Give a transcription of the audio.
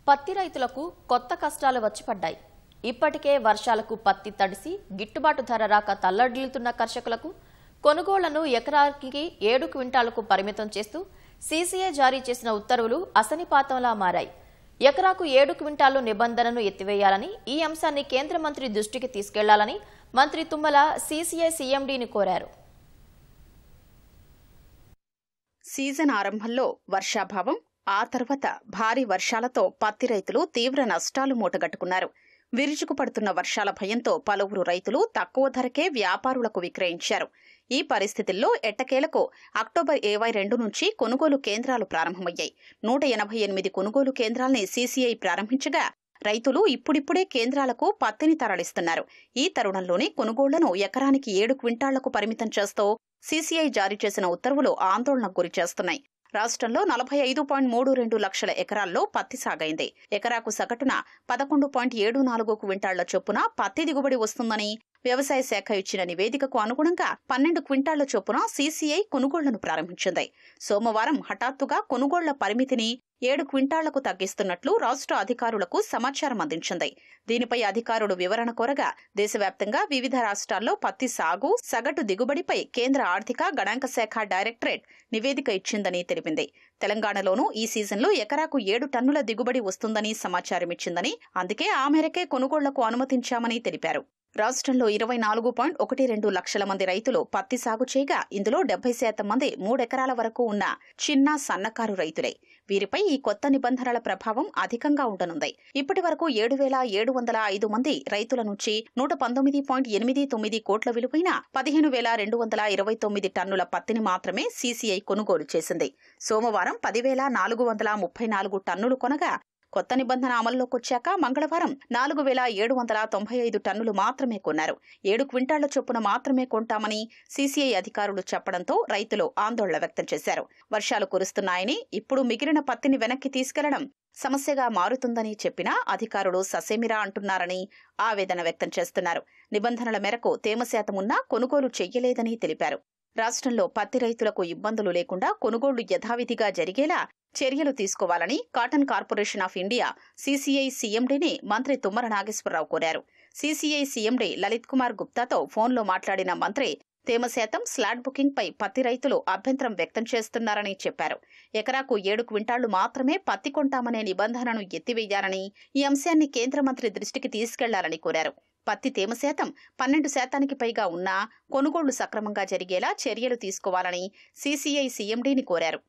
పత్తి రైతులకు కొత్త కష్టాలు వచ్చిపడ్డాయి. ఇప్పటికే వర్షాలకు పత్తి తడిసి గిట్టుబాటు ధర రాక తల్లడిల్లుతున్న కర్షకులకు కొనుగోళ్లను ఎకరాకి 7 క్వింటాలకు పరిమితం చేస్తూ సీసీఐ జారీ చేసిన ఉత్తర్వులు అసనిపాతంలా మారాయి. ఎకరాకు 7 క్వింటాలు నిబంధనను ఎత్తివేయాలని, ఈ అంశాన్ని కేంద్ర మంత్రి దృష్టికి తీసుకెళ్లాలని మంత్రి తుమ్మల సీసీఐ సీఎండీని కోరారు. సీజన్ ఆరంభంలో వర్షాభావం, ఆ తర్వాత భారీ వర్షాలతో పత్తి రైతులు తీవ్ర నష్టాలు మూటగట్టుకున్నారు. విరుచుకు పడుతున్న వర్షాల భయంతో పలువురు రైతులు తక్కువ ధరకే వ్యాపారులకు విక్రయించారు. ఈ పరిస్థితుల్లో ఎట్టకేలకు అక్టోబర్ 22 నుంచి కొనుగోలు కేంద్రాలు ప్రారంభమయ్యాయి. 188 కొనుగోలు కేంద్రాల్ని సీసీఐ ప్రారంభించగా రైతులు ఇప్పుడిప్పుడే కేంద్రాలకు పత్తిని తరలిస్తున్నారు. ఈ తరుణంలోనే కొనుగోళ్లను ఎకరానికి 7 క్వింటాళ్లకు పరిమితం చేస్తూ సీసీఐ జారీ చేసిన ఉత్తర్వులు ఆందోళనకు గురిచేస్తున్నాయి. రాష్ట్రంలో 45.32 లక్షల ఎకరాల్లో పత్తి సాగైంది. ఎకరాకు సగటున 11.74 క్వింటాళ్ల చొప్పున పత్తి దిగుబడి వస్తుందని వ్యవసాయ శాఖ ఇచ్చిన నివేదికకు అనుగుణంగా 12 క్వింటాళ్ల చొప్పున సీసీఐ కొనుగోళ్లను ప్రారంభించింది. సోమవారం హఠాత్తుగా కొనుగోళ్ల పరిమితిని 7 క్వింటాళ్లకు తగ్గిస్తున్నట్లు రాష్ట్ర అధికారులకు సమాచారం అందించింది. దీనిపై అధికారులు వివరణ కోరగా దేశవ్యాప్తంగా వివిధ రాష్ట్రాల్లో పత్తి సాగు, సగటు దిగుబడిపై కేంద్ర ఆర్థిక గణాంక శాఖ డైరెక్టరేట్ నివేదిక ఇచ్చిందని తెలిపింది. తెలంగాణలోనూ ఈ సీజన్లో ఎకరాకు 7 టన్నుల దిగుబడి వస్తుందని సమాచారమిచ్చిందని, అందుకే ఆ మేరకే కొనుగోళ్లకు అనుమతించామని తెలిపారు. రాష్ట్రంలో 24.12 లక్షల మంది రైతులు పత్తి సాగు చేయగా ఇందులో 70% మంది 3 ఎకరాల వరకు ఉన్న చిన్న సన్నకారు రైతులే. వీరిపై ఈ కొత్త నిబంధనల ప్రభావం అధికంగా ఉండనుంది. ఇప్పటి వరకు 7,705 మంది రైతుల నుంచి 119.89 కోట్ల విలువైన 15,229 టన్నుల పత్తిని మాత్రమే సీసీఐ కొనుగోలు చేసింది. సోమవారం 10,434 టన్నులు కొనగా కొత్త నిబంధన అమల్లోకొచ్చాక మంగళవారం 4,795 టన్నులు మాత్రమే కొన్నారు. 7 క్వింటాళ్ల చొప్పున మాత్రమే కొంటామని సీసీఐ అధికారులు చెప్పడంతో రైతులు ఆందోళన వ్యక్తం చేశారు. వర్షాలు కురుస్తున్నాయని, ఇప్పుడు మిగిలిన పత్తిని వెనక్కి తీసుకెళ్లడం సమస్యగా మారుతుందని చెప్పినా అధికారులు ససేమిరా అంటున్నారని ఆవేదన వ్యక్తం చేస్తున్నారు. నిబంధనల మేరకు తేమ శాతం ఉన్నా కొనుగోలు చెయ్యలేదని తెలిపారు. రాష్ట్రంలో పత్తి రైతులకు ఇబ్బందులు లేకుండా కొనుగోళ్లు యథావిధిగా జరిగేలా చర్యలు తీసుకోవాలని cotton corporation of India CCI సీఎండీని మంత్రి తుమ్మల నాగేశ్వరరావు కోరారు. సీసీఐ సీఎండీ లలిత్ కుమార్ గుప్తాతో ఫోన్లో మాట్లాడిన మంత్రి తేమ శాతం, స్లాట్ బుకింగ్పై పత్తి రైతులు అభ్యంతరం వ్యక్తం చేస్తున్నారని చెప్పారు. ఎకరాకు 7 క్వింటాళ్లు మాత్రమే పత్తి కొంటామనే నిబంధనను ఎత్తివేయాలని, ఈ అంశాన్ని కేంద్ర మంత్రి దృష్టికి తీసుకెళ్లాలని కోరారు. పత్తి తేమ శాతం 12% పైగా ఉన్నా కొనుగోళ్లు సక్రమంగా జరిగేలా చర్యలు తీసుకోవాలని సీసీఐ సీఎండీని కోరారు.